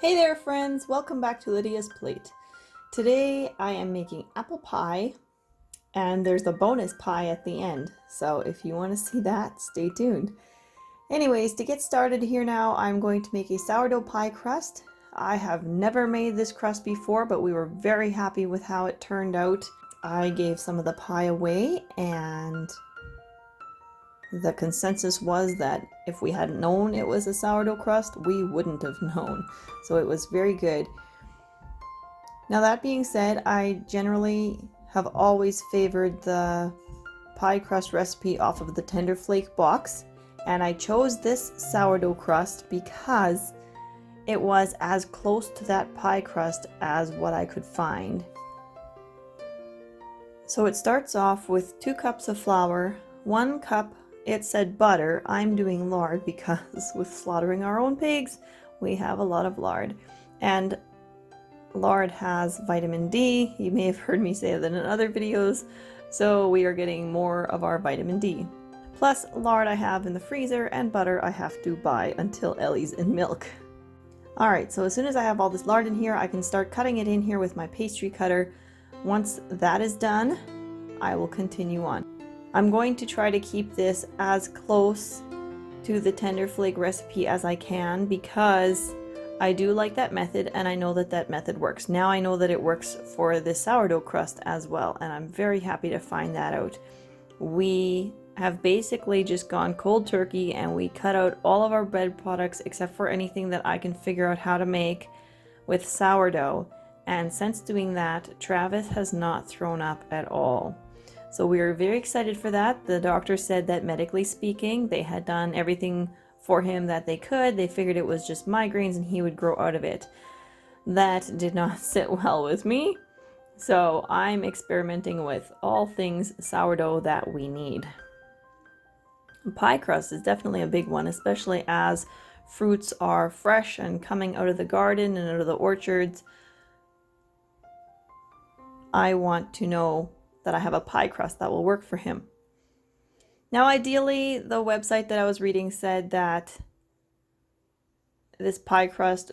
Hey there friends, welcome back to Lydia's Plate. Today I am making apple pie and there's a bonus pie at the end, so if you want to see that, stay tuned. Anyways, to get started here now, I'm going to make a sourdough pie crust. I have never made this crust before, but we were very happy with how it turned out. I gave some of the pie away and the consensus was that if we hadn't known it was a sourdough crust, we wouldn't have known. So it was very good. Now that being said, I generally have always favored the pie crust recipe off of the Tender Flake box, and I chose this sourdough crust because it was as close to that pie crust as what I could find. So it starts off with 2 cups of flour, 1 cup. It said butter. I'm doing lard because with slaughtering our own pigs, we have a lot of lard. And lard has vitamin D. You may have heard me say that in other videos. So we are getting more of our vitamin D. Plus lard I have in the freezer and butter I have to buy until Ellie's in milk. Alright, so as soon as I have all this lard in here, I can start cutting it in here with my pastry cutter. Once that is done, I will continue on. I'm going to try to keep this as close to the Tender Flake recipe as I can because I do like that method and I know that that method works. Now I know that it works for the sourdough crust as well, and I'm very happy to find that out. We have basically just gone cold turkey and we cut out all of our bread products except for anything that I can figure out how to make with sourdough. And since doing that, Travis has not thrown up at all. So we were very excited for that. The doctor said that medically speaking, they had done everything for him that they could. They figured it was just migraines and he would grow out of it. That did not sit well with me. So I'm experimenting with all things sourdough that we need. Pie crust is definitely a big one, especially as fruits are fresh and coming out of the garden and out of the orchards. I want to know that I have a pie crust that will work for him. Now ideally, the website that I was reading said that this pie crust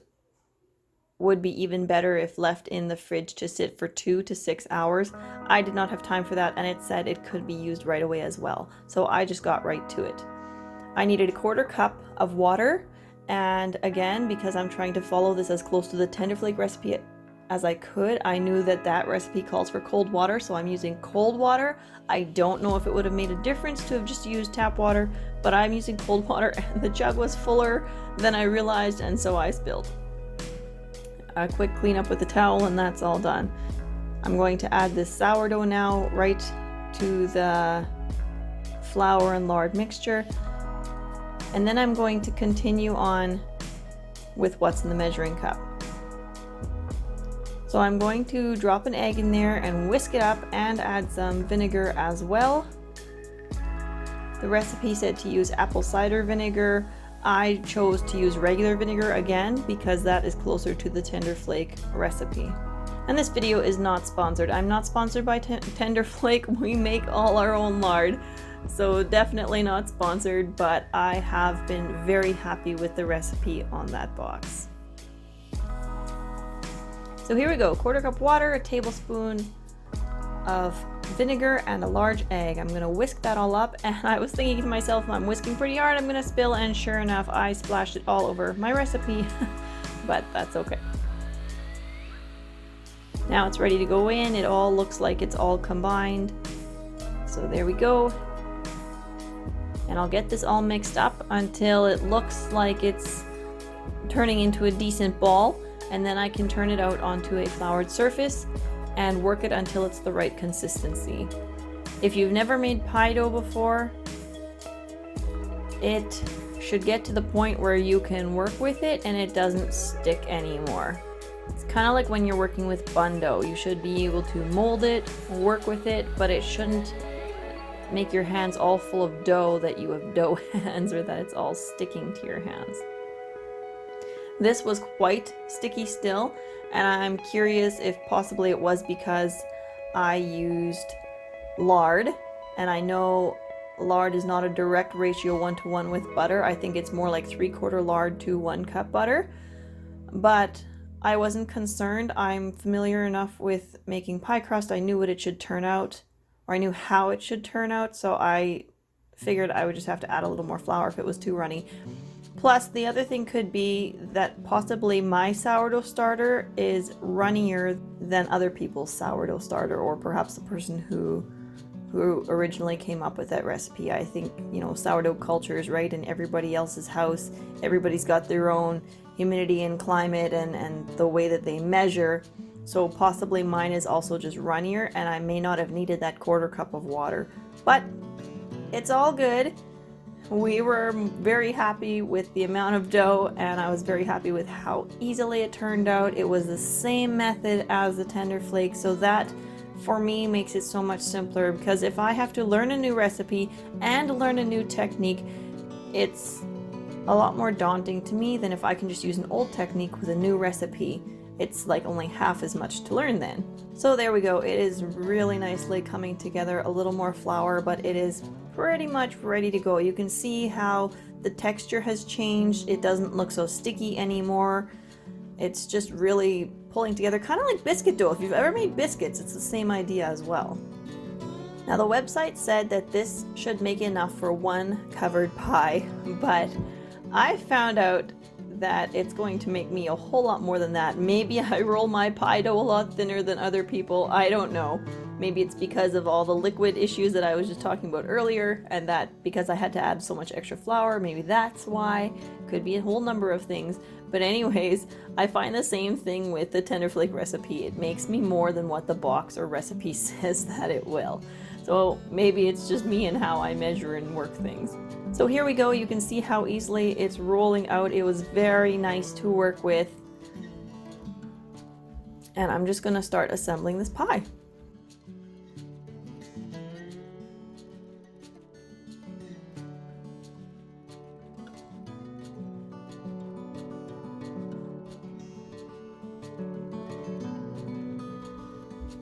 would be even better if left in the fridge to sit for 2 to 6 hours. I did not have time for that, and it said it could be used right away as well. So I just got right to it. I needed 1/4 cup of water, and again, because I'm trying to follow this as close to the Tender Flake recipe as I could, I knew that that recipe calls for cold water, so I'm using cold water. I don't know if it would have made a difference to have just used tap water, but I'm using cold water and the jug was fuller than I realized, and so I spilled. A quick cleanup with the towel and that's all done. I'm going to add this sourdough now right to the flour and lard mixture, and then I'm going to continue on with what's in the measuring cup. So I'm going to drop an egg in there and whisk it up and add some vinegar as well. The recipe said to use apple cider vinegar. I chose to use regular vinegar again because that is closer to the Tender Flake recipe. And this video is not sponsored. I'm not sponsored by Tender Flake. We make all our own lard. So definitely not sponsored, but I have been very happy with the recipe on that box. So here we go, 1/4 cup water, a tablespoon of vinegar, and a large egg. I'm gonna whisk that all up, and I was thinking to myself, I'm whisking pretty hard, I'm gonna spill, and sure enough, I splashed it all over my recipe, but that's okay. Now it's ready to go in. It all looks like it's all combined. So there we go. And I'll get this all mixed up until it looks like it's turning into a decent ball. And then I can turn it out onto a floured surface and work it until it's the right consistency. If you've never made pie dough before, it should get to the point where you can work with it and it doesn't stick anymore. It's kind of like when you're working with bun dough. You should be able to mold it, work with it, but it shouldn't make your hands all full of dough that you have dough hands or that it's all sticking to your hands. This was quite sticky still, and I'm curious if possibly it was because I used lard, and I know lard is not a direct ratio 1-to-1 with butter. I think it's more like 3/4 lard to 1 cup butter. but I wasn't concerned. I'm familiar enough with making pie crust. I knew what it should turn out, or I knew how it should turn out, so I figured I would just have to add a little more flour if it was too runny. Plus, the other thing could be that possibly my sourdough starter is runnier than other people's sourdough starter, or perhaps the person who originally came up with that recipe. I think, you know, sourdough culture is right in everybody else's house. Everybody's got their own humidity and climate and the way that they measure. So possibly mine is also just runnier, and I may not have needed that 1/4 cup of water. But it's all good. We were very happy with the amount of dough, and I was very happy with how easily it turned out. It was the same method as the tender flakes, so that for me makes it so much simpler, because if I have to learn a new recipe and learn a new technique, it's a lot more daunting to me than if I can just use an old technique with a new recipe. It's like only half as much to learn then. So there we go. It is really nicely coming together. A little more flour, but it is pretty much ready to go. You can see how the texture has changed. It doesn't look so sticky anymore. It's just really pulling together, kind of like biscuit dough. If you've ever made biscuits, it's the same idea as well. Now the website said that this should make enough for 1 covered pie, but I found out that it's going to make me a whole lot more than that. Maybe I roll my pie dough a lot thinner than other people. I don't know. Maybe it's because of all the liquid issues that I was just talking about earlier, and that because I had to add so much extra flour, maybe that's why. Could be a whole number of things. But anyways, I find the same thing with the tender flake recipe. It makes me more than what the box or recipe says that it will. So maybe it's just me and how I measure and work things. So here we go. You can see how easily it's rolling out. It was very nice to work with. And I'm just going to start assembling this pie.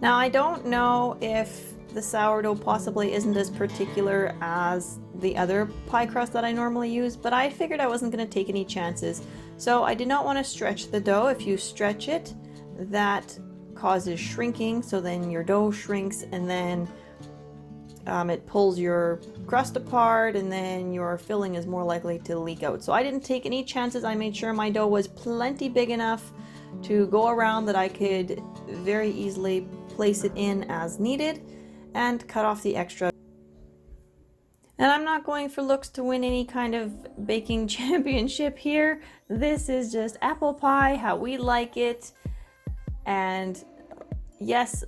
Now I don't know if the sourdough possibly isn't as particular as the other pie crust that I normally use, but I figured I wasn't going to take any chances. So I did not want to stretch the dough. If you stretch it, that causes shrinking, so then your dough shrinks, and then it pulls your crust apart, and then your filling is more likely to leak out. So I didn't take any chances. I made sure my dough was plenty big enough to go around, that I could very easily place it in as needed and cut off the extra. And I'm not going for looks to win any kind of baking championship here. This is just apple pie, how we like it. And yes,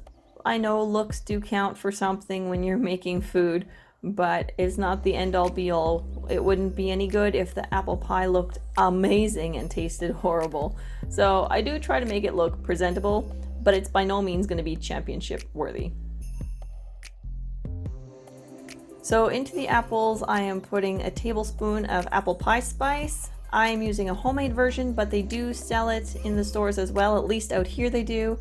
I know looks do count for something when you're making food, but it's not the end all be all. It wouldn't be any good if the apple pie looked amazing and tasted horrible. So I do try to make it look presentable, but it's by no means going to be championship worthy. So into the apples, I am putting a tablespoon of apple pie spice. I am using a homemade version, but they do sell it in the stores as well, at least out here they do.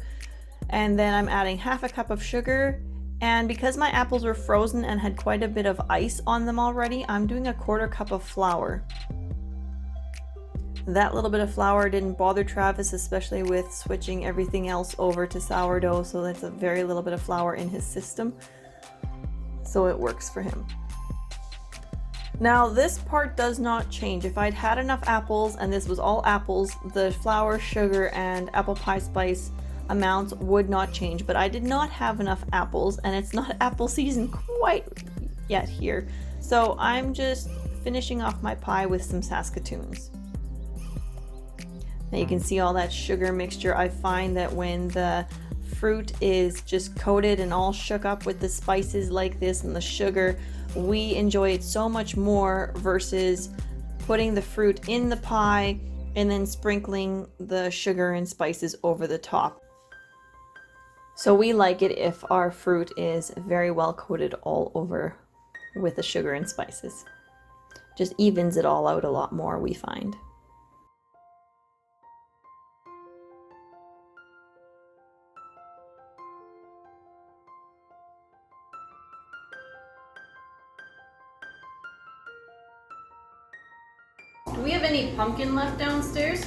And then I'm adding 1/2 cup of sugar. And because my apples were frozen and had quite a bit of ice on them already, I'm doing a 1/4 cup of flour. That little bit of flour didn't bother Travis, especially with switching everything else over to sourdough, so that's a very little bit of flour in his system. So it works for him. Now this part does not change. If I'd had enough apples and this was all apples, the flour, sugar, and apple pie spice amounts would not change, but I did not have enough apples, and it's not apple season quite yet here. So I'm just finishing off my pie with some Saskatoons. Now you can see all that sugar mixture. I find that when the fruit is just coated and all shook up with the spices like this and the sugar, we enjoy it so much more versus putting the fruit in the pie and then sprinkling the sugar and spices over the top. So we like it if our fruit is very well coated all over with the sugar and spices. Just evens it all out a lot more, we find. Do we have any pumpkin left downstairs?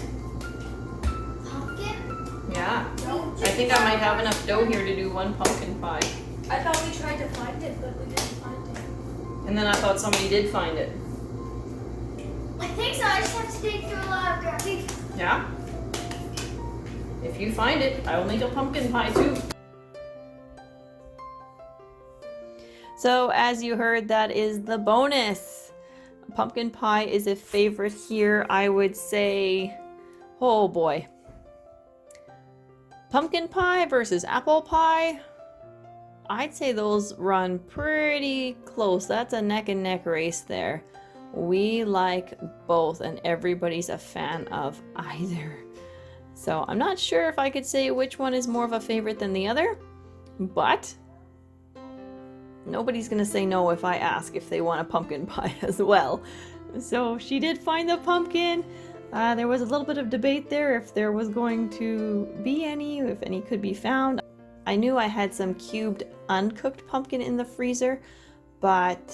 think I might have enough dough here to do one pumpkin pie. I thought we tried to find it, but we didn't find it. And then I thought somebody did find it. I think so. I just have to dig through a lot of gravity. Yeah? If you find it, I will make a pumpkin pie too. So as you heard, that is the bonus. Pumpkin pie is a favorite here. I would say, oh boy. Pumpkin pie versus apple pie. I'd say those run pretty close. That's a neck and neck race there. We like both and everybody's a fan of either. So I'm not sure if I could say which one is more of a favorite than the other, but nobody's gonna say no if I ask if they want a pumpkin pie as well. So she did find the pumpkin. There was a little bit of debate there if there was going to be any, if any could be found. I knew I had some cubed uncooked pumpkin in the freezer, but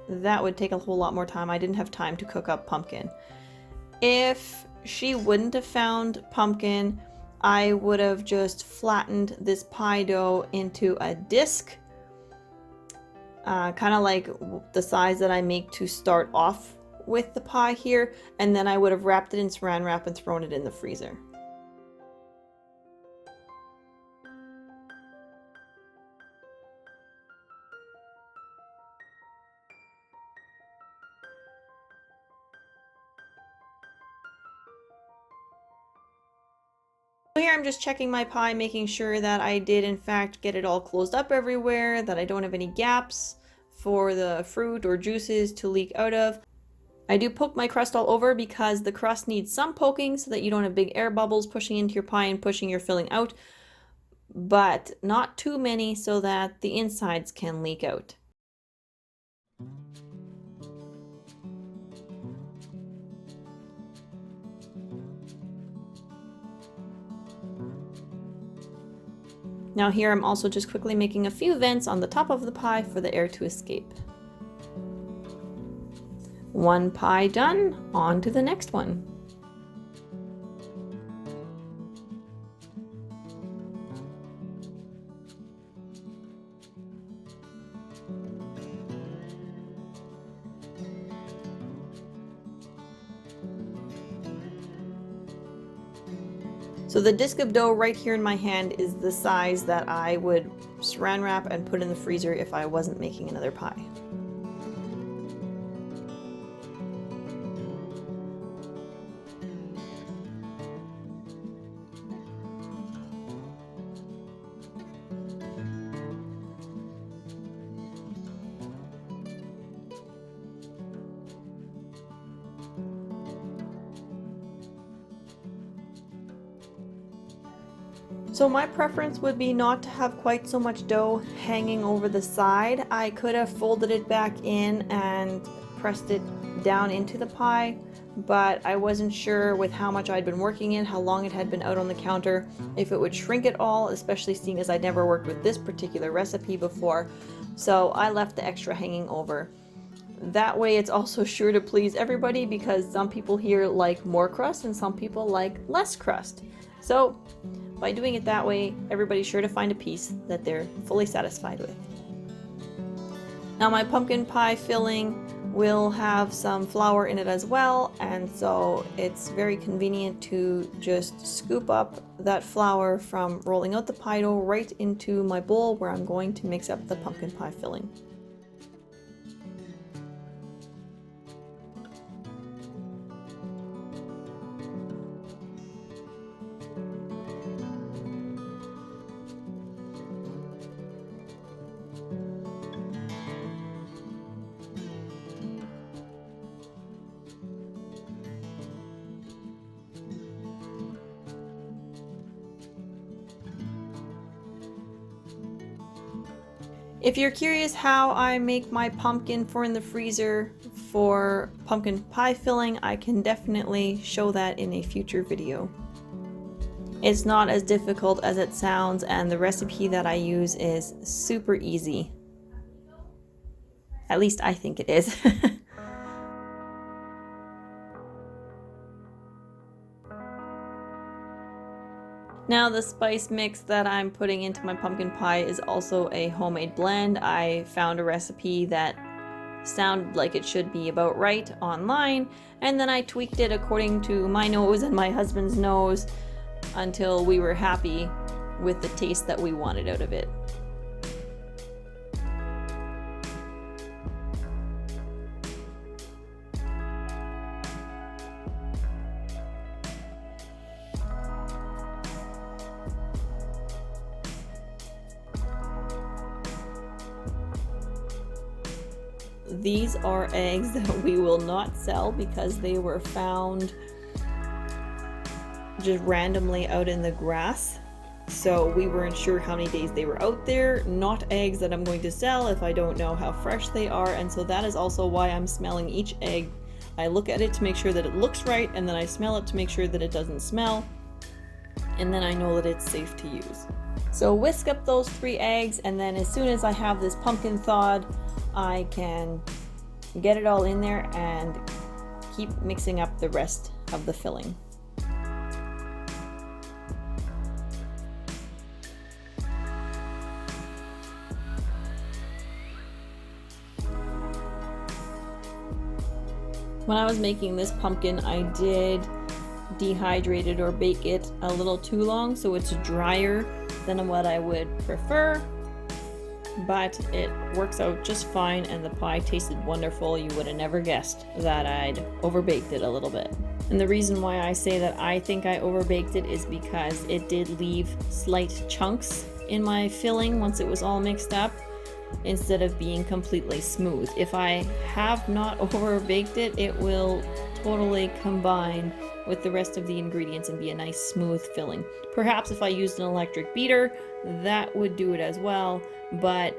that would take a whole lot more time. I didn't have time to cook up pumpkin. If she wouldn't have found pumpkin, I would have just flattened this pie dough into a disc, kind of like the size that I make to start off with the pie here, and then I would have wrapped it in saran wrap and thrown it in the freezer. So here I'm just checking my pie, making sure that I did in fact get it all closed up everywhere, that I don't have any gaps for the fruit or juices to leak out of. I do poke my crust all over because the crust needs some poking so that you don't have big air bubbles pushing into your pie and pushing your filling out, but not too many so that the insides can leak out. Now here I'm also just quickly making a few vents on the top of the pie for the air to escape. One pie done, on to the next one. So the disc of dough right here in my hand is the size that I would saran wrap and put in the freezer if I wasn't making another pie. So my preference would be not to have quite so much dough hanging over the side. I could have folded it back in and pressed it down into the pie, but I wasn't sure with how much I'd been working in, how long it had been out on the counter, if it would shrink at all, especially seeing as I'd never worked with this particular recipe before. So I left the extra hanging over. That way it's also sure to please everybody because some people here like more crust and some people like less crust. So by doing it that way, everybody's sure to find a piece that they're fully satisfied with. Now my pumpkin pie filling will have some flour in it as well, and so it's very convenient to just scoop up that flour from rolling out the pie dough right into my bowl where I'm going to mix up the pumpkin pie filling. If you're curious how I make my pumpkin for in the freezer for pumpkin pie filling, I can definitely show that in a future video. It's not as difficult as it sounds, and the recipe that I use is super easy. At least I think it is. Now the spice mix that I'm putting into my pumpkin pie is also a homemade blend. I found a recipe that sounded like it should be about right online, and then I tweaked it according to my nose and my husband's nose until we were happy with the taste that we wanted out of it. These are eggs that we will not sell because they were found just randomly out in the grass. So we weren't sure how many days they were out there. Not eggs that I'm going to sell if I don't know how fresh they are. And so that is also why I'm smelling each egg. I look at it to make sure that it looks right, and then I smell it to make sure that it doesn't smell. And then I know that it's safe to use. So whisk up those 3 eggs, and then as soon as I have this pumpkin thawed, I can get it all in there and keep mixing up the rest of the filling. When I was making this pumpkin, I did dehydrate it or bake it a little too long, so it's drier than what I would prefer. But it works out just fine, and the pie tasted wonderful. You would have never guessed that I'd overbaked it a little bit. And the reason why I say that I think I overbaked it is because it did leave slight chunks in my filling once it was all mixed up, instead of being completely smooth. If I have not overbaked it, it will totally combine with the rest of the ingredients and be a nice smooth filling. Perhaps if I used an electric beater, that would do it as well, but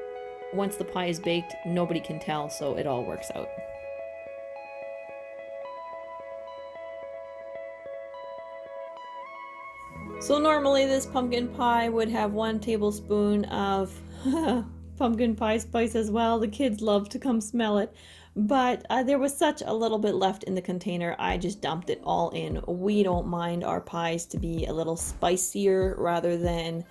once the pie is baked, nobody can tell, so it all works out. So normally this pumpkin pie would have 1 tablespoon of pumpkin pie spice as well. The kids love to come smell it, but there was such a little bit left in the container, I just dumped it all in. We don't mind our pies to be a little spicier rather than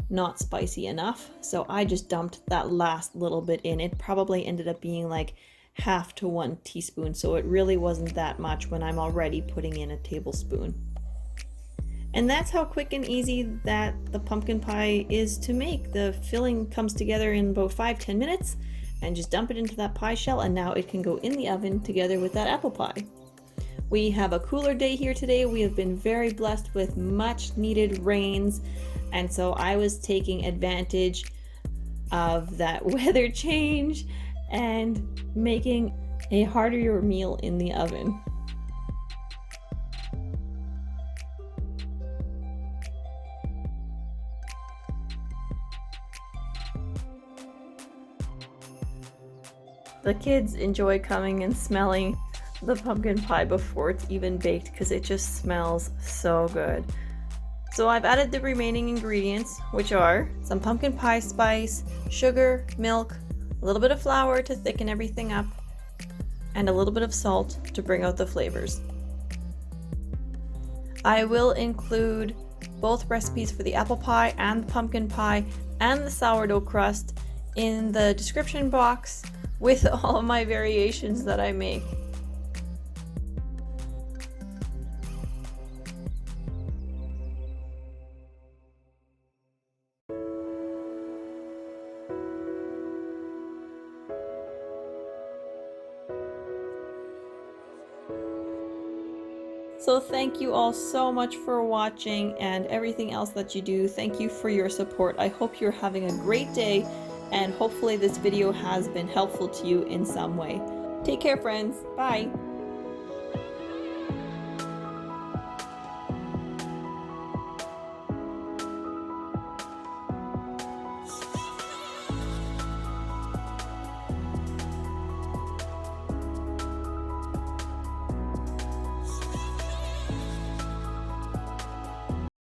not spicy enough, so I just dumped that last little bit in. It probably ended up being like half to 1 teaspoon, so it really wasn't that much when I'm already putting in a tablespoon. And that's how quick and easy that the pumpkin pie is to make. The filling comes together in about 5-10 minutes, and just dump it into that pie shell, and now it can go in the oven together with that apple pie. We have a cooler day here today. We have been very blessed with much needed rains, and so I was taking advantage of that weather change and making a heartier meal in the oven. The kids enjoy coming and smelling the pumpkin pie before it's even baked because it just smells so good. So I've added the remaining ingredients, which are some pumpkin pie spice, sugar, milk, a little bit of flour to thicken everything up, and a little bit of salt to bring out the flavors. I will include both recipes for the apple pie and the pumpkin pie and the sourdough crust in the description box with all of my variations that I make. So thank you all so much for watching and everything else that you do. Thank you for your support. I hope you're having a great day, and hopefully this video has been helpful to you in some way. Take care, friends. Bye.